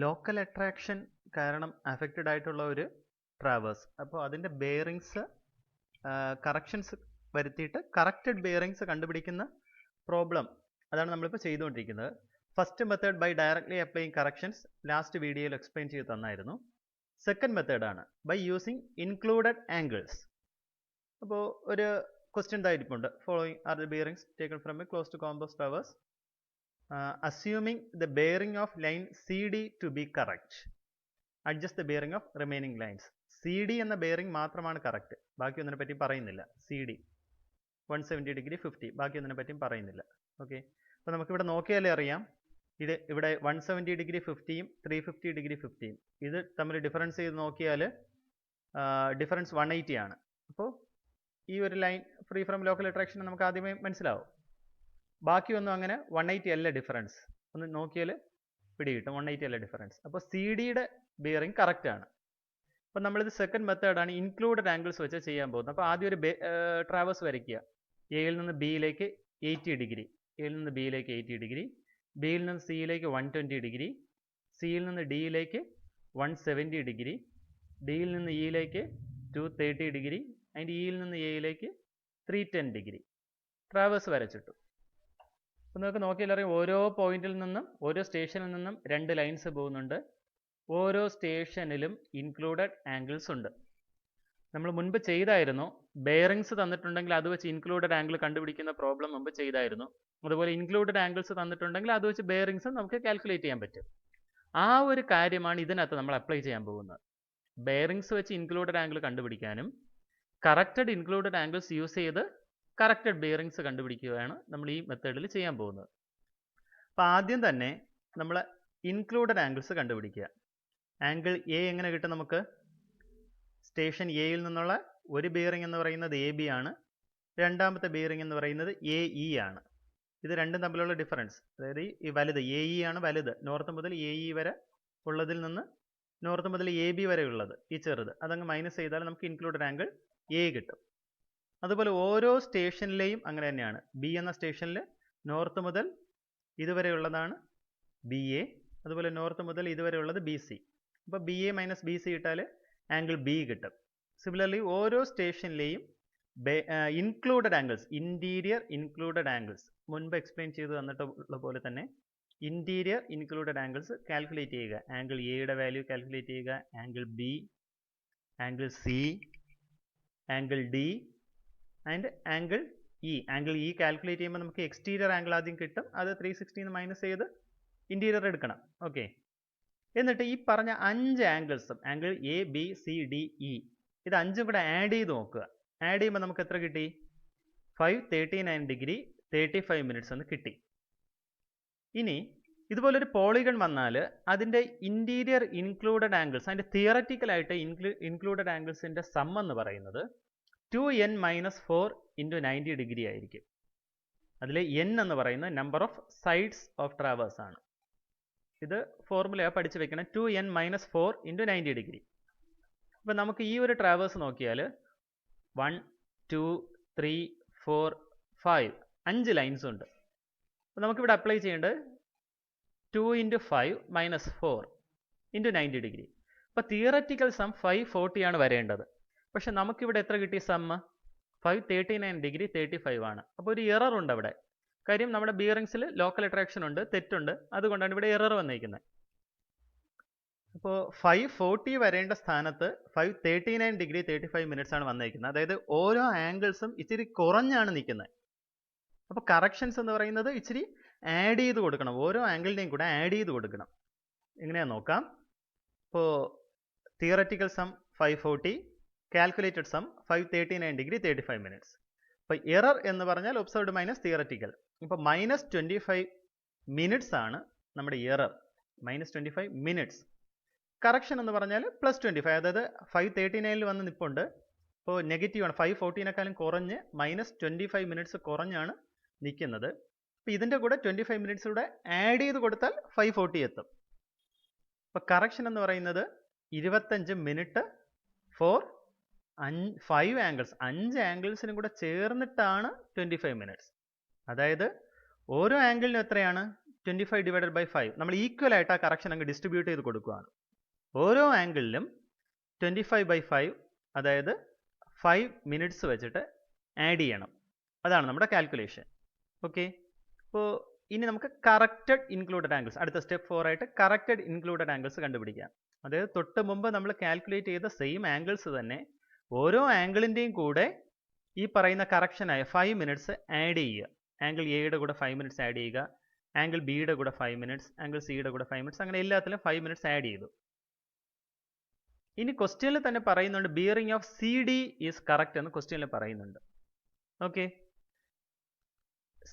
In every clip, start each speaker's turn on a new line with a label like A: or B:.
A: Local attraction കാരണം affected ആയിട്ടുള്ള ഒരു ട്രാവേഴ്സ്. അപ്പോൾ അതിൻ്റെ ബെയറിങ്സ് കറക്ഷൻസ് വരുത്തിയിട്ട് കറക്റ്റഡ് ബെയറിങ്സ് കണ്ടുപിടിക്കുന്ന പ്രോബ്ലം അതാണ് നമ്മളിപ്പോൾ ചെയ്തുകൊണ്ടിരിക്കുന്നത്. First method by directly applying corrections last വീഡിയോയിൽ എക്സ്പ്ലെയിൻ ചെയ്ത് തന്നായിരുന്നു. സെക്കൻഡ് മെത്തേഡാണ് ബൈ യൂസിങ് ഇൻക്ലൂഡഡ് ആംഗിൾസ്. അപ്പോൾ ഒരു ക്വസ്റ്റ്യൻ ഇതായിരിക്കുന്നുണ്ട്. Following are the bearings taken from a closed compass traverse assuming the bearing of line CD to be correct, adjust the bearing of remaining lines. CD എന്ന bearing മാത്രമാണ് correct, ബാക്കി ഒന്നിനെ പറ്റി പറയുന്നില്ല. CD 170 degree 50, ബാക്കി ഒന്നിനെ പറ്റിയും പറയുന്നില്ല. ഓക്കെ, അപ്പോൾ നമുക്കിവിടെ നോക്കിയാലേ അറിയാം. ഇത് ഇവിടെ 170 ഡിഗ്രി 50യും 350 ഡിഗ്രി 50യും ഇത് തമ്മിൽ ഡിഫറൻസ് ചെയ്ത് നോക്കിയാൽ ഡിഫറൻസ് 180 ആണ്. അപ്പോൾ ഈ ഒരു line free from local attraction നമുക്ക് ആദ്യമേ മനസ്സിലാവും. ബാക്കിയൊന്നും അങ്ങനെ 180 അല്ല ഡിഫറൻസ്, ഒന്ന് നോക്കിയാൽ പിടികിട്ടും. 180 അല്ല ഡിഫറൻസ്. അപ്പോൾ സി ഡിയുടെ ബിയറിംഗ് കറക്റ്റ് ആണ്. അപ്പോൾ നമ്മളിത് സെക്കൻഡ് മെത്തേഡാണ് ഇൻക്ലൂഡഡ് ആംഗിൾസ് വെച്ച് ചെയ്യാൻ പോകുന്നത്. അപ്പോൾ ആദ്യം ഒരു ട്രാവേഴ്സ് വരയ്ക്കുക. എയിൽ നിന്ന് ബിയിലേക്ക് 80 ഡിഗ്രി, എയിൽ നിന്ന് ബിയിലേക്ക് 80 ഡിഗ്രി, ബിയിൽ നിന്ന് സിയിലേക്ക് 120 ഡിഗ്രി, സിയിൽ നിന്ന് ഡിയിലേക്ക് 170 ഡിഗ്രി, ഡിയിൽ നിന്ന് ഇയിലേക്ക് 230 ഡിഗ്രി, അതിൻ്റെ ഇയിൽ നിന്ന് എയിലേക്ക് 310 ഡിഗ്രി ട്രാവേഴ്സ് വരച്ചിട്ടു. അപ്പോൾ നിങ്ങൾക്ക് നോക്കിയാൽ അറിയാം, ഓരോ പോയിന്റിൽ നിന്നും ഓരോ സ്റ്റേഷനിൽ നിന്നും രണ്ട് ലൈൻസ് പോകുന്നുണ്ട്. ഓരോ സ്റ്റേഷനിലും ഇൻക്ലൂഡഡ് ആംഗിൾസ് ഉണ്ട്. നമ്മൾ മുൻപ് ചെയ്തായിരുന്നു, ബെയറിങ്സ് തന്നിട്ടുണ്ടെങ്കിൽ അത് വെച്ച് ഇൻക്ലൂഡഡ് ആംഗിൾ കണ്ടുപിടിക്കുന്ന പ്രോബ്ലം മുമ്പ് ചെയ്തായിരുന്നു. അതുപോലെ ഇൻക്ലൂഡഡ് ആംഗിൾസ് തന്നിട്ടുണ്ടെങ്കിൽ അത് വെച്ച് ബെയറിങ്സ് നമുക്ക് കാൽക്കുലേറ്റ് ചെയ്യാൻ പറ്റും. ആ ഒരു കാര്യമാണ് ഇതിനകത്ത് നമ്മൾ അപ്ലൈ ചെയ്യാൻ പോകുന്നത്. ബെയറിങ്സ് വെച്ച് ഇൻക്ലൂഡഡ് ആംഗിൾ കണ്ടുപിടിക്കാനും കറക്റ്റഡ് ഇൻക്ലൂഡഡ് ആംഗിൾസ് യൂസ് ചെയ്ത് കറക്റ്റഡ് ബെയറിങ്സ് കണ്ടുപിടിക്കുകയാണ് നമ്മൾ ഈ മെത്തേഡിൽ ചെയ്യാൻ പോകുന്നത്. അപ്പോൾ ആദ്യം തന്നെ നമ്മൾ ഇൻക്ലൂഡഡ് ആംഗിൾസ് കണ്ടുപിടിക്കുക. ആംഗിൾ എ എങ്ങനെ കിട്ടും നമുക്ക്? സ്റ്റേഷൻ എയിൽ നിന്നുള്ള ഒരു ബെയറിംഗ് എന്ന് പറയുന്നത് എ ബി ആണ്, രണ്ടാമത്തെ ബെയറിംഗ് എന്ന് പറയുന്നത് എ ഇ ആണ്. ഇത് രണ്ടും തമ്മിലുള്ള ഡിഫറൻസ്, അതായത് ഈ വലുത് എ ഇ ആണ് വലുത്. നോർത്ത് മുതൽ എ ഇ വരെ ഉള്ളതിൽ നിന്ന് നോർത്ത് മുതൽ എ ബി വരെ ഉള്ളത് ഈ ചെറുത് അതങ്ങ് മൈനസ് ചെയ്താൽ നമുക്ക് ഇൻക്ലൂഡഡ് ആംഗിൾ എ കിട്ടും. അതുപോലെ ഓരോ സ്റ്റേഷനിലെയും അങ്ങനെ തന്നെയാണ്. ബി എന്ന സ്റ്റേഷനിൽ നോർത്ത് മുതൽ ഇതുവരെ ഉള്ളതാണ് ബി എ, അതുപോലെ നോർത്ത് മുതൽ ഇതുവരെ ഉള്ളത് ബി സി. അപ്പോൾ B A minus B C ഇട്ടാൽ ആംഗിൾ ബി കിട്ടും. സിമിലർലി ഓരോ സ്റ്റേഷനിലെയും included angles, interior included angles മുൻപ് എക്സ്പ്ലെയിൻ ചെയ്ത് തന്നിട്ടുള്ള പോലെ തന്നെ ഇൻറ്റീരിയർ ഇൻക്ലൂഡഡ് ആംഗിൾസ് കാൽക്കുലേറ്റ് ചെയ്യുക. ആംഗിൾ എയുടെ വാല്യൂ കാൽക്കുലേറ്റ് ചെയ്യുക, angle B, angle C, angle D and angle E. Angle E calculate ചെയ്യുമ്പോൾ നമുക്ക് എക്സ്റ്റീരിയർ ആംഗിൾ ആദ്യം കിട്ടും, അത് 360 മൈനസ് ചെയ്ത് ഇൻറ്റീരിയർ എടുക്കണം. ഓക്കെ, എന്നിട്ട് ഈ പറഞ്ഞ 5 ആംഗിൾസും angle A B C D E ഇത് 5ഉം കൂടെ ആഡ് ചെയ്ത് നോക്കുക. ആഡ് ചെയ്യുമ്പോൾ നമുക്ക് എത്ര കിട്ടി? 539 ഡിഗ്രി 35 മിനിറ്റ്സ് എന്ന് കിട്ടി. ഇനി ഇതുപോലൊരു പോളിഗൺ വന്നാൽ അതിൻ്റെ ഇൻറ്റീരിയർ ഇൻക്ലൂഡഡ് ആംഗിൾസ്, അതിൻ്റെ തിയററ്റിക്കലായിട്ട് ഇൻക്ലൂഡഡ് ആംഗിൾസിൻ്റെ സം എന്ന് പറയുന്നത് 2n - 4 × 90 ഡിഗ്രി ആയിരിക്കും. അതിൽ n എന്ന് പറയുന്നത് number of sides of traverse ആണ്. ഇത് ഫോർമുല പഠിച്ചു വെക്കണം, 2n - 4 × 90 ഡിഗ്രി. അപ്പോൾ നമുക്ക് ഈ ഒരു ട്രാവേഴ്സ് നോക്കിയാൽ 1 2 3 4 5 5 ലൈൻസ് ഉണ്ട്. അപ്പോൾ നമുക്കിവിടെ അപ്ലൈ ചെയ്യേണ്ടത് 2 × 5 - 4 × 90 ഡിഗ്രി. അപ്പോൾ തിയററ്റിക്കൽ സം 540 ആണ് വരേണ്ടത്. പക്ഷെ നമുക്കിവിടെ എത്ര കിട്ടി? സമ്മ് 539 ഡിഗ്രി 35 ആണ്. അപ്പോൾ ഒരു എറർ ഉണ്ട് അവിടെ. കാര്യം നമ്മുടെ ബിയറിങ്സിൽ ലോക്കൽ അട്രാക്ഷൻ ഉണ്ട്, തെറ്റുണ്ട്, അതുകൊണ്ടാണ് ഇവിടെ എറർ വന്നിരിക്കുന്നത്. അപ്പോൾ 540 വരേണ്ട സ്ഥാനത്ത് 539 ഡിഗ്രി 35 മിനിറ്റ്സ് ആണ് വന്നിരിക്കുന്നത്. അതായത് ഓരോ ആംഗിൾസും ഇച്ചിരി കുറഞ്ഞാണ് നിൽക്കുന്നത്. അപ്പോൾ കറക്ഷൻസ് എന്ന് പറയുന്നത് ഇച്ചിരി ആഡ് ചെയ്ത് കൊടുക്കണം, ഓരോ ആംഗിളിനെയും കൂടെ ആഡ് ചെയ്ത് കൊടുക്കണം. എങ്ങനെയാണെന്ന് നോക്കാം. ഇപ്പോൾ theoretical sum 540, calculated sum 539 degree 35 minutes. അപ്പോൾ എറർ എന്ന് പറഞ്ഞാൽ ഒബ്സർവ്ഡ് മൈനസ് തിയററ്റിക്കൽ. ഇപ്പോൾ -25 മിനിറ്റ്സ് ആണ് നമ്മുടെ എറർ, -25 മിനിറ്റ്സ്. കറക്ഷൻ എന്ന് പറഞ്ഞാൽ +25, അതായത് 539 വന്ന് നിൽപ്പുണ്ട്. ഇപ്പോൾ നെഗറ്റീവാണ്, 540നേക്കാളും കുറഞ്ഞ് -25 മിനിറ്റ്സ് കുറഞ്ഞാണ് നിൽക്കുന്നത്. അപ്പോൾ ഇതിൻ്റെ കൂടെ 25 മിനിറ്റ്സ് കൂടെ ആഡ് ചെയ്ത് കൊടുത്താൽ 540 എത്തും. അപ്പോൾ കറക്ഷൻ എന്ന് പറയുന്നത് 25 മിനിറ്റ് ഫോർ 5 ആംഗിൾസ്, 5 ആംഗിൾസിനും കൂടെ ചേർന്നിട്ടാണ് 25 മിനിറ്റ്സ്. അതായത് ഓരോ ആംഗിളിനും എത്രയാണ്? 25 ഡിവൈഡഡ് ബൈ 5 നമ്മൾ ഈക്വൽ ആയിട്ട് ആ കറക്ഷൻ അങ്ങ് ഡിസ്ട്രിബ്യൂട്ട് ചെയ്ത് കൊടുക്കുകയാണ്. ഓരോ ആംഗിളിലും 25/5 അതായത് 5 മിനിറ്റ്സ് വെച്ചിട്ട് ആഡ് ചെയ്യണം. അതാണ് നമ്മുടെ കാൽക്കുലേഷൻ. ഓക്കെ, അപ്പോൾ ഇനി നമുക്ക് കറക്റ്റഡ് ഇൻക്ലൂഡഡ് ആംഗിൾസ്, അടുത്ത സ്റ്റെപ്പ് 4 ആയിട്ട് കറക്റ്റഡ് ഇൻക്ലൂഡഡ് ആംഗിൾസ് കണ്ടുപിടിക്കാം. അതായത് തൊട്ട് മുമ്പ് നമ്മൾ കാൽക്കുലേറ്റ് ചെയ്ത സെയിം ആംഗിൾസ് തന്നെ ഓരോ ആംഗിളിൻ്റെയും കൂടെ ഈ പറയുന്ന കറക്ഷനായ 5 മിനിറ്റ്സ് ആഡ് ചെയ്യുക. ആംഗിൾ എയുടെ കൂടെ 5 മിനിറ്റ്സ് ആഡ് ചെയ്യുക, ആംഗിൾ ബിയുടെ കൂടെ 5 മിനിറ്റ്സ്, ആംഗിൾ സിയുടെ കൂടെ 5 മിനിറ്റ്സ്, അങ്ങനെ എല്ലാത്തിലും 5 മിനിറ്റ്സ് ആഡ് ചെയ്തു. ഇനി ക്വസ്റ്റ്യനിൽ തന്നെ പറയുന്നുണ്ട് bearing of C D is correct എന്ന് ക്വസ്റ്റ്യനിൽ പറയുന്നുണ്ട്. ഓക്കെ,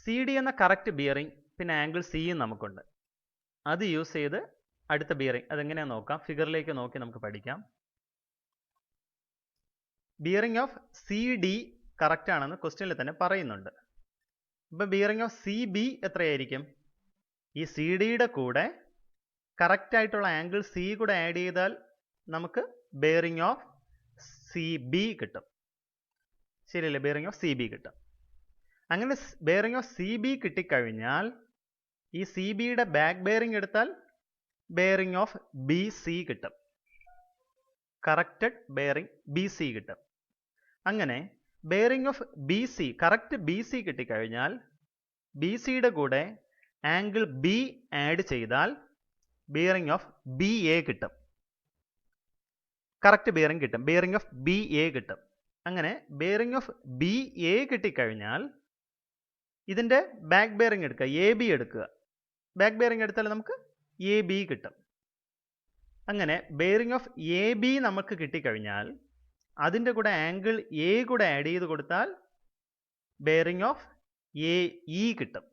A: സി ഡി എന്ന കറക്റ്റ് ബിയറിംഗ് പിന്നെ ആംഗിൾ സിയും നമുക്കുണ്ട്. അത് യൂസ് ചെയ്ത് അടുത്ത ബിയറിംഗ് അതെങ്ങനെയാണെന്ന് നോക്കാം. ഫിഗറിലേക്ക് നോക്കി നമുക്ക് പഠിക്കാം. Bearing of C D correct ആണെന്ന് ക്വസ്റ്റ്യനിൽ തന്നെ പറയുന്നുണ്ട്. ഇപ്പം ബിയറിംഗ് ഓഫ് സി ബി എത്രയായിരിക്കും? ഈ സി ഡിയുടെ കൂടെ കറക്റ്റ് ആയിട്ടുള്ള ആംഗിൾ സി കൂടെ ആഡ് ചെയ്താൽ നമുക്ക് ബെയറിംഗ് ഓഫ് സി ബി കിട്ടും. ശരിയല്ലേ? ബെയറിംഗ് ഓഫ് സി ബി കിട്ടും. അങ്ങനെ ബെയറിംഗ് ഓഫ് സി ബി കിട്ടിക്കഴിഞ്ഞാൽ ഈ സി ബിയുടെ ബാക്ക് ബെയറിംഗ് എടുത്താൽ ബെയറിംഗ് ഓഫ് ബി സി കിട്ടും. കറക്റ്റഡ് ബെയറിംഗ് ബി സി കിട്ടും. അങ്ങനെ bearing of B C correct B C കിട്ടിക്കഴിഞ്ഞാൽ ബി സിയുടെ കൂടെ ആംഗിൾ ബി ആഡ് ചെയ്താൽ ബെയറിംഗ് ഓഫ് ബി എ കിട്ടും. കറക്റ്റ് ബെയറിംഗ് കിട്ടും, ബെയറിംഗ് ഓഫ് ബി എ കിട്ടും. അങ്ങനെ ബെയറിംഗ് ഓഫ് ബി എ കിട്ടിക്കഴിഞ്ഞാൽ ഇതിൻ്റെ ബാക്ക് ബെയറിംഗ് എടുക്കുക, എ ബി എടുക്കുക. ബാക്ക് ബെയറിംഗ് എടുത്താൽ നമുക്ക് എ ബി കിട്ടും. അങ്ങനെ ബെയറിംഗ് ഓഫ് എ ബി നമുക്ക് കിട്ടിക്കഴിഞ്ഞാൽ അതിൻ്റെ കൂടെ ആംഗിൾ എ കൂടെ ആഡ് ചെയ്ത് കൊടുത്താൽ ബെയറിംഗ് ഓഫ് എ ഇ കിട്ടും.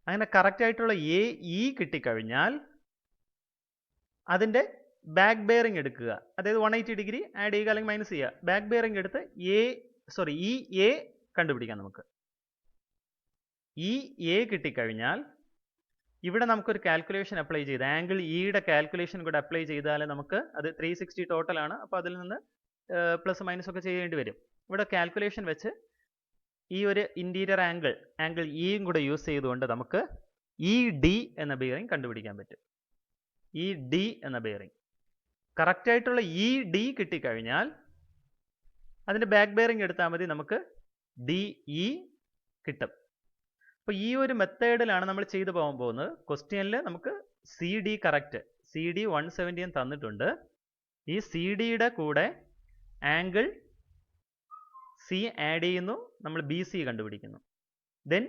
A: അങ്ങനെ കറക്റ്റ് ആയിട്ടുള്ള എ ഇ കിട്ടിക്കഴിഞ്ഞാൽ അതിൻ്റെ ബാക്ക് ബെയറിംഗ് എടുക്കുക, അതായത് 180 ഡിഗ്രി ആഡ് ചെയ്യുക അല്ലെങ്കിൽ മൈനസ് ചെയ്യുക. ബാക്ക് ബെയറിംഗ് എടുത്ത് ഇ എ കണ്ടുപിടിക്കാം. നമുക്ക് ഇ എ കിട്ടിക്കഴിഞ്ഞാൽ ഇവിടെ നമുക്കൊരു കാൽക്കുലേഷൻ അപ്ലൈ ചെയ്ത് ആംഗിൾ ഇയുടെ കാൽക്കുലേഷൻ കൂടെ അപ്ലൈ ചെയ്താൽ നമുക്ക് അത് 360 ടോട്ടലാണ്. അപ്പോൾ അതിൽ നിന്ന് പ്ലസ് മൈനസ് ഒക്കെ ചെയ്യേണ്ടി വരും. ഇവിടെ കാൽക്കുലേഷൻ വെച്ച് ഈ ഒരു ഇൻറ്റീരിയർ ആംഗിൾ ഇയും കൂടെ യൂസ് ചെയ്തുകൊണ്ട് നമുക്ക് ഇ ഡി എന്ന ബെയറിംഗ് കണ്ടുപിടിക്കാൻ പറ്റും. ഇ ഡി എന്ന ബെയറിംഗ് കറക്റ്റ് ആയിട്ടുള്ള ഇ ഡി കിട്ടിക്കഴിഞ്ഞാൽ അതിൻ്റെ ബാക്ക് ബെയറിംഗ് എടുത്താൽ മതി, നമുക്ക് ഡി ഇ കിട്ടും. അപ്പോൾ ഈ ഒരു മെത്തേഡിലാണ് നമ്മൾ ചെയ്തു പോകാൻ പോകുന്നത്. ക്വസ്റ്റ്യനിൽ നമുക്ക് C D correct C D 170 തന്നിട്ടുണ്ട്. ഈ സി ഡിയുടെ കൂടെ ആംഗിൾ സി ആഡ് ചെയ്യുന്നു, നമ്മൾ ബി സി കണ്ടുപിടിക്കുന്നു. ദെൻ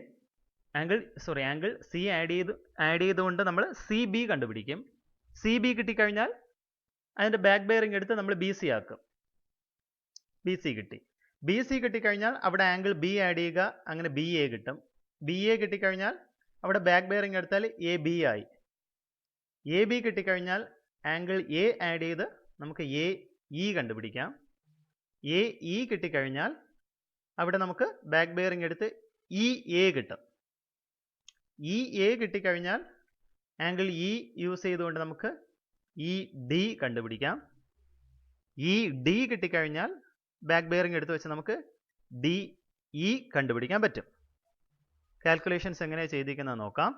A: ആംഗിൾ സി ആഡ് ചെയ്തുകൊണ്ട് നമ്മൾ സി ബി കണ്ടുപിടിക്കും. സി ബി കിട്ടിക്കഴിഞ്ഞാൽ അതിൻ്റെ ബാക്ക് ബെയറിംഗ് എടുത്ത് നമ്മൾ ബി സി ആക്കും. ബി സി കിട്ടി. ബി സി കിട്ടിക്കഴിഞ്ഞാൽ അവിടെ ആംഗിൾ ബി ആഡ് ചെയ്യുക, അങ്ങനെ ബി എ കിട്ടും. ബി എ കിട്ടിക്കഴിഞ്ഞാൽ അവിടെ ബാക്ക് ബെയറിംഗ് എടുത്താൽ എ ബി ആയി. എ ബി കിട്ടിക്കഴിഞ്ഞാൽ ആംഗിൾ എ ആഡ് ചെയ്ത് നമുക്ക് എ ഇ കണ്ടുപിടിക്കാം. എ ഇ കിട്ടിക്കഴിഞ്ഞാൽ അവിടെ നമുക്ക് ബാക്ക് ബെയറിംഗ് എടുത്ത് ഇ എ കിട്ടും. ഇ എ കിട്ടിക്കഴിഞ്ഞാൽ ആംഗിൾ ഇ യൂസ് ചെയ്തുകൊണ്ട് നമുക്ക് ഇ ഡി കണ്ടുപിടിക്കാം. ഇ ഡി കിട്ടിക്കഴിഞ്ഞാൽ ബാക്ക് ബെയറിംഗ് എടുത്ത് വെച്ച് നമുക്ക് ഡി ഇ കണ്ടുപിടിക്കാൻ പറ്റും. കാൽക്കുലേഷൻസ് എങ്ങനെയാണ് ചെയ്തിരിക്കുന്നത് നോക്കാം.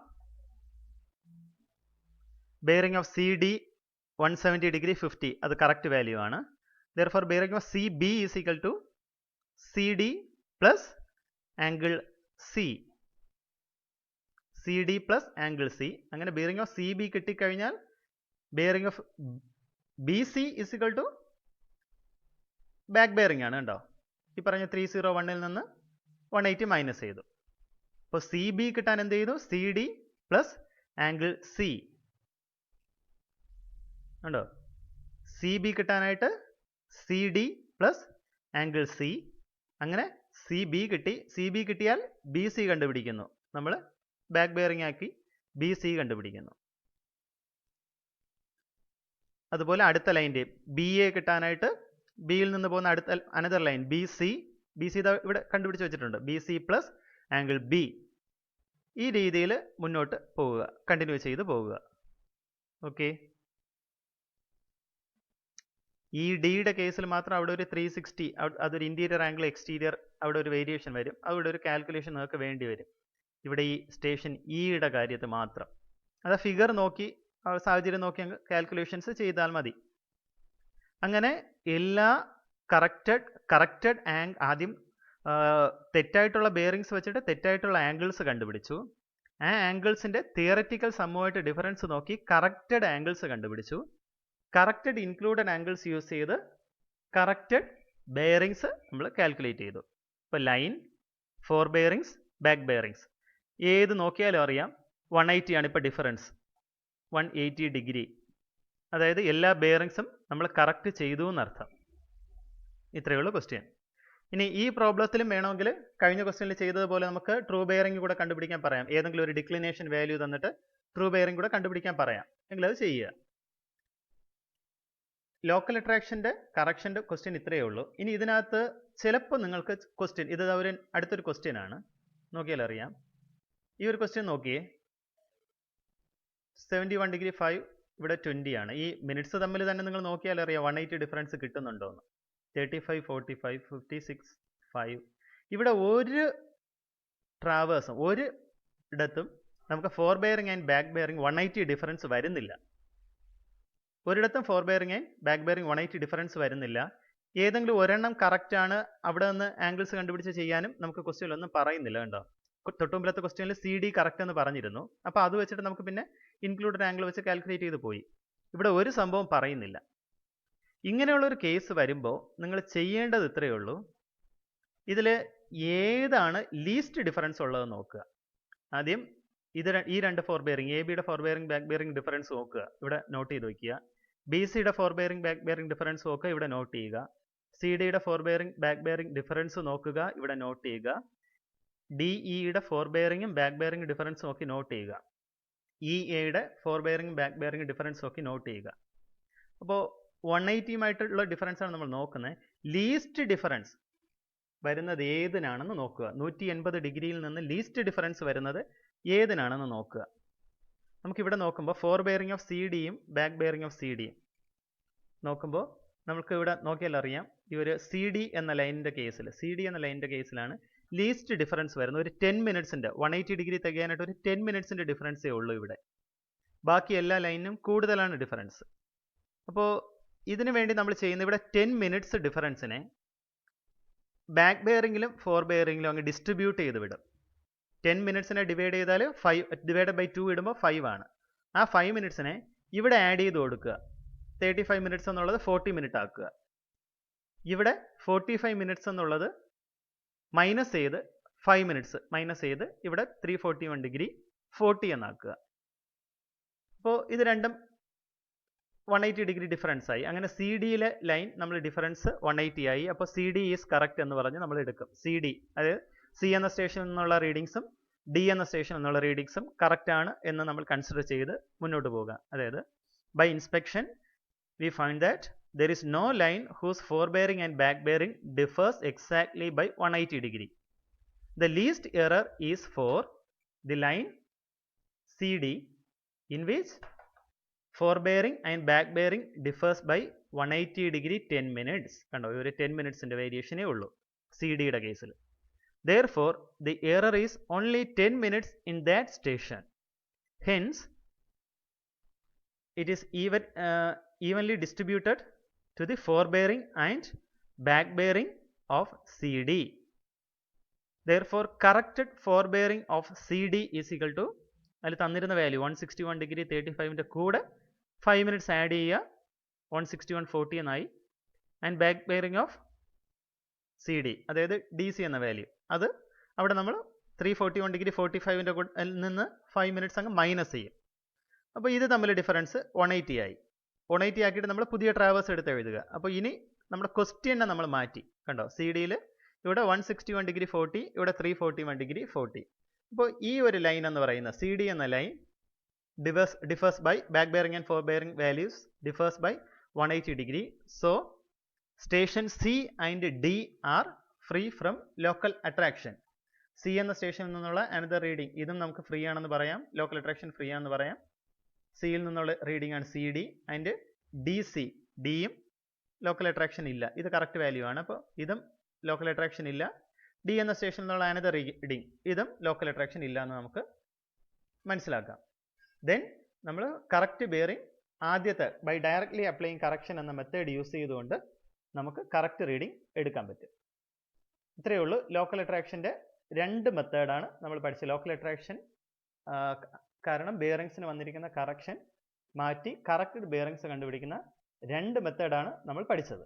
A: Bearing of C D 170 degree 50 അത് കറക്റ്റ് വാല്യൂ ആണ്. Therefore bearing of CB is equal to CD plus angle C. CD plus angle C. അങ്ങനെ bearing of CB കിട്ടിക്കഴിഞ്ഞാൽ bearing of BC is equal to back bearing ആണ് കേട്ടോ. ഈ പറഞ്ഞ 301 നിന്ന് 180 minus ചെയ്തു. അപ്പോൾ CB കിട്ടാൻ എന്ത് ചെയ്തു? CD plus angle C ഉണ്ടോ? CB കിട്ടാനായിട്ട് C D plus angle C. അങ്ങനെ സി ബി കിട്ടി. സി ബി കിട്ടിയാൽ ബി സി കണ്ടുപിടിക്കുന്നു. നമ്മൾ ബാക്ക് ബെയറിംഗ് ആക്കി ബി സി കണ്ടുപിടിക്കുന്നു. അതുപോലെ അടുത്ത ലൈൻ്റെ ബി എ കിട്ടാനായിട്ട് ബിയിൽ നിന്ന് പോകുന്ന അടുത്ത അനദർ ലൈൻ ബി സി ഇവിടെ കണ്ടുപിടിച്ച് വെച്ചിട്ടുണ്ട്. B C plus angle B. ഈ രീതിയിൽ മുന്നോട്ട് പോവുക, കണ്ടിന്യൂ ചെയ്ത് പോവുക. ഓക്കെ. ഈ ഡിയുടെ കേസിൽ മാത്രം അവിടെ ഒരു 360, അതൊരു ഇൻറ്റീരിയർ ആംഗിൾ എക്സ്റ്റീരിയർ, അവിടെ ഒരു വേരിയേഷൻ വരും. അവിടെ ഒരു കാൽക്കുലേഷൻ നിങ്ങൾക്ക് വേണ്ടി വരും. ഇവിടെ ഈ സ്റ്റേഷൻ ഇയുടെ കാര്യത്തിൽ മാത്രം. അത് ഫിഗർ നോക്കി സാഹചര്യം നോക്കി അങ്ങ് കാൽക്കുലേഷൻസ് ചെയ്താൽ മതി. അങ്ങനെ എല്ലാ കറക്റ്റഡ് ആദ്യം തെറ്റായിട്ടുള്ള ബെയറിങ്സ് വെച്ചിട്ട് തെറ്റായിട്ടുള്ള ആംഗിൾസ് കണ്ടുപിടിച്ചു. ആ ആംഗിൾസിന്റെ തിയററ്റിക്കൽ സമ്മുമായിട്ട് ഡിഫറൻസ് നോക്കി കറക്റ്റഡ് ആംഗിൾസ് കണ്ടുപിടിച്ചു. കറക്റ്റഡ് ഇൻക്ലൂഡഡ് ആംഗിൾസ് യൂസ് ചെയ്ത് കറക്റ്റഡ് ബെയറിങ്സ് നമ്മൾ കാൽക്കുലേറ്റ് ചെയ്തു. ഇപ്പോൾ line, fore bearings, back bearings ഏത് നോക്കിയാലും അറിയാം 180 ആണ് ഇപ്പോൾ ഡിഫറൻസ്, 180 ഡിഗ്രി. അതായത് എല്ലാ ബെയറിങ്സും നമ്മൾ കറക്റ്റ് ചെയ്തു എന്നർത്ഥം. ഇത്രയേ ഉള്ളൂ ക്വസ്റ്റ്യൻ. ഇനി ഈ പ്രോബ്ലത്തിലും വേണമെങ്കിൽ കഴിഞ്ഞ ക്വസ്റ്റ്യനിൽ ചെയ്തതുപോലെ നമുക്ക് ട്രൂ ബെയറിംഗ് കൂടെ കണ്ടുപിടിക്കാൻ പറയാം. ഏതെങ്കിലും ഒരു ഡിക്ലിനേഷൻ വാല്യൂ തന്നിട്ട് ട്രൂ ബെയറിംഗ് കൂടെ കണ്ടുപിടിക്കാൻ പറയാം എങ്കിൽ അത് ചെയ്യുക. ലോക്കൽ അട്രാക്ഷൻ്റെ കറക്ഷൻ്റെ ക്വസ്റ്റ്യൻ ഇത്രയേ ഉള്ളൂ. ഇനി ഇതിനകത്ത് ചിലപ്പോൾ നിങ്ങൾക്ക് ക്വസ്റ്റ്യൻ, ഇത് ഒരു അടുത്തൊരു ക്വസ്റ്റ്യൻ ആണ്, നോക്കിയാൽ അറിയാം. ഈ ഒരു ക്വസ്റ്റ്യൻ നോക്കിയേ, 71 ഡിഗ്രി 5 ഇവിടെ 20 ആണ്. ഈ മിനിറ്റ്സ് തമ്മിൽ തന്നെ നിങ്ങൾ നോക്കിയാൽ അറിയാം 180 ഡിഫറൻസ് കിട്ടുന്നുണ്ടോ എന്ന്. 35, 45, 56, 5. ഇവിടെ ഒരു ട്രാവേഴ്സും ഒരിടത്തും നമുക്ക് four bearing and back bearing 180 difference വരുന്നില്ല. ഒരിടത്തും four bearing and back bearing 180 difference വരുന്നില്ല. ഏതെങ്കിലും ഒരെണ്ണം കറക്റ്റ് ആണ്, അവിടെ നിന്ന് ആംഗിൾസ് കണ്ടുപിടിച്ച് ചെയ്യാനും നമുക്ക് ക്വസ്റ്റ്യനിലൊന്നും പറയുന്നില്ല. കണ്ടോ, തൊട്ടുമുമ്പിലത്തെ ക്വസ്റ്റ്യനിൽ CD കറക്റ്റ് എന്ന് പറഞ്ഞിരുന്നു. അപ്പോൾ അത് വെച്ചിട്ട് നമുക്ക് പിന്നെ ഇൻക്ലൂഡഡ് ആംഗിൾ വെച്ച് കാൽക്കുലേറ്റ് ചെയ്ത് പോയി. ഇവിടെ ഒരു സംഭവം പറയുന്നില്ല. ഇങ്ങനെയുള്ളൊരു കേസ് വരുമ്പോൾ നിങ്ങൾ ചെയ്യേണ്ടത് ഇത്രയേ ഉള്ളൂ. ഇതിൽ ഏതാണ് ലീസ്റ്റ് ഡിഫറൻസ് ഉള്ളതെന്ന് നോക്കുക. ആദ്യം ഈ രണ്ട് ഫോർ ബെയറിംഗ്, ABയുടെ fore bearing back bearing difference നോക്കുക, ഇവിടെ നോട്ട് ചെയ്ത് വയ്ക്കുക. BCയുടെ fore bearing back bearing difference നോക്കുക, ഇവിടെ നോട്ട് ചെയ്യുക. CDയുടെ fore bearing back bearing difference നോക്കുക, ഇവിടെ നോട്ട് ചെയ്യുക. DEയുടെ ഫോർ ബെയറിംഗും ബാക്ക് ബെയറിംഗ് ഡിഫറൻസ് നോക്കി നോട്ട് ചെയ്യുക. EAയുടെ fore bearing back bearing difference നോക്കി നോട്ട് ചെയ്യുക. അപ്പോൾ 180 ഡിഫറൻസ് ആണ് നമ്മൾ നോക്കുന്നത്. ലീസ്റ്റ് ഡിഫറൻസ് വരുന്നത് ഏതിനാണെന്ന് നോക്കുക. 180 ഡിഗ്രിയിൽ നിന്ന് ലീസ്റ്റ് ഡിഫറൻസ് വരുന്നത് ഏതിനാണെന്ന് നോക്കുക. നമുക്കിവിടെ നോക്കുമ്പോൾ ഫോർ ബെയറിംഗ് ഓഫ് CDയും ബാക്ക് ബെയറിംഗ് ഓഫ് CDയും നോക്കുമ്പോൾ നമുക്ക് ഇവിടെ നോക്കിയാൽ അറിയാം, ഈ ഒരു CD എന്ന ലൈനിൻ്റെ കേസിലാണ് ലീസ്റ്റ് ഡിഫറൻസ് വരുന്നത്. ഒരു 10 മിനിറ്റ്സിൻ്റെ 180 ഡിഗ്രി തികയാനായിട്ട് ഒരു 10 മിനിറ്റ്സിൻ്റെ ഡിഫറൻസേ ഉള്ളൂ ഇവിടെ. ബാക്കി എല്ലാ ലൈനിനും കൂടുതലാണ് ഡിഫറൻസ്. അപ്പോൾ ഇതിനു വേണ്ടി നമ്മൾ ചെയ്യുന്ന ഇവിടെ 10 മിനിറ്റ്സ് ഡിഫറൻസിനെ ബാക്ക് ബെയറിംഗിലും ഫോർ ബെയറിംഗിലും അങ്ങ് ഡിസ്ട്രിബ്യൂട്ട് ചെയ്ത് വിടും. 10 മിനിറ്റ്സിനെ ഡിവൈഡ് ചെയ്താൽ 5 ഡിവൈഡ് ബൈ 2 ഇടുമ്പോൾ 5 ആണ്. ആ 5 മിനിറ്റ്സിനെ ഇവിടെ ആഡ് ചെയ്ത് കൊടുക്കുക. 35 മിനിറ്റ്സ് എന്നുള്ളത് 40 മിനിറ്റ് ആക്കുക. ഇവിടെ 45 മിനിറ്റ്സ് എന്നുള്ളത് മൈനസ് ചെയ്ത് 5 മിനിറ്റ്സ് മൈനസ് ചെയ്ത് ഇവിടെ 341 ഡിഗ്രി 40 എന്നാക്കുക. അപ്പോൾ ഇത് രണ്ടും 180 ഡിഗ്രി ഡിഫറൻസ് ആയി. അങ്ങനെ CDയിലെ ലൈൻ നമ്മൾ ഡിഫറൻസ് 180 ആയി. അപ്പോൾ CD ഈസ് കറക്റ്റ് എന്ന് പറഞ്ഞ് നമ്മൾ എടുക്കും. CD അതായത് C എന്ന സ്റ്റേഷനിൽ നിന്നുള്ള റീഡിങ്സും D എന്ന സ്റ്റേഷനിൽ നിന്നുള്ള റീഡിങ്സും കറക്റ്റ് ആണ് എന്ന് നമ്മൾ കൺസിഡർ ചെയ്ത് മുന്നോട്ട് പോകുക. അതായത് by inspection we find that there is no line whose forebearing and backbearing differs exactly by 180 degree. The least error is for the line CD in which forebearing and backbearing differs by 180 degree 10 minutes. കണ്ടോ, ഒരു 10 മിനിറ്റ്സിൻ്റെ വേരിയേഷനേ ഉള്ളൂ CDയുടെ കേസിൽ. Therefore, the error is only 10 minutes in that station. Hence, it is evenly distributed to the forebearing and backbearing of CD. Therefore, corrected forebearing of CD is equal to അതിൽ തന്നിരുന്ന value 161 degree 35ൻ്റെ കൂടെ 5 minutes add ചെയ്യുക, 161.40 എന്നായി. And back bearing of CD അതായത് DC എന്ന value അത് അവിടെ നമ്മൾ 341 degree 45ൻ്റെ നിന്ന് 5 മിനിറ്റ്സ് അങ്ങ് മൈനസ് ചെയ്യും. അപ്പോൾ ഇത് തമ്മിൽ ഡിഫറൻസ് 180 ആയി. 180 ആക്കിയിട്ട് നമ്മൾ പുതിയ ട്രാവേഴ്സ് എടുത്ത് എഴുതുക. അപ്പോൾ ഇനി നമ്മുടെ ക്വസ്റ്റ്യനെ നമ്മൾ മാറ്റി. കണ്ടോ, CDയിൽ ഇവിടെ 161 ഡിഗ്രി 40, ഇവിടെ 341 ഡിഗ്രി 40. അപ്പോൾ ഈ ഒരു ലൈൻ എന്ന് പറയുന്ന CD എന്ന line differs by back bearing and fore bearing values differs by 180 degree. So station C and D are free from local attraction. C എന്ന സ്റ്റേഷനിൽ നിന്നുള്ള അനദർ റീഡിംഗ് ഇതും നമുക്ക് ഫ്രീ ആണെന്ന് പറയാം, ലോക്കൽ അട്രാക്ഷൻ ഫ്രീ ആണെന്ന് പറയാം. സിയിൽ നിന്നുള്ള റീഡിംഗ് ആണ് CD ആൻഡ് DC. ഡിയും ലോക്കൽ അട്രാക്ഷൻ ഇല്ല, ഇത് കറക്റ്റ് വാല്യൂ ആണ്. അപ്പോൾ ഇതും ലോക്കൽ അട്രാക്ഷൻ ഇല്ല, ഡി എന്ന സ്റ്റേഷനിൽ നിന്നുള്ള അനദർ റീഡിങ്, ഇതും ലോക്കൽ അട്രാക്ഷൻ ഇല്ല എന്ന് നമുക്ക് മനസ്സിലാക്കാം. ദെൻ നമ്മൾ കറക്റ്റ് ബെയറിംഗ് ആദ്യത്തെ ബൈ ഡയറക്ട്ലി അപ്ലൈയിങ് കറക്ഷൻ എന്ന മെത്തേഡ് യൂസ് ചെയ്തുകൊണ്ട് നമുക്ക് കറക്റ്റ് റീഡിങ് എടുക്കാൻ പറ്റും. ഇത്രയേ ഉള്ളൂ. ലോക്കൽ അട്രാക്ഷൻ്റെ 2 മെത്തേഡാണ് നമ്മൾ പഠിച്ചത്. ലോക്കൽ അട്രാക്ഷൻ കാരണം ബെയറിങ്സിന് വന്നിരിക്കുന്ന കറക്ഷൻ മാറ്റി കറക്റ്റ് ബെയറിങ്സ് കണ്ടുപിടിക്കുന്ന 2 മെത്തേഡാണ് നമ്മൾ പഠിച്ചത്.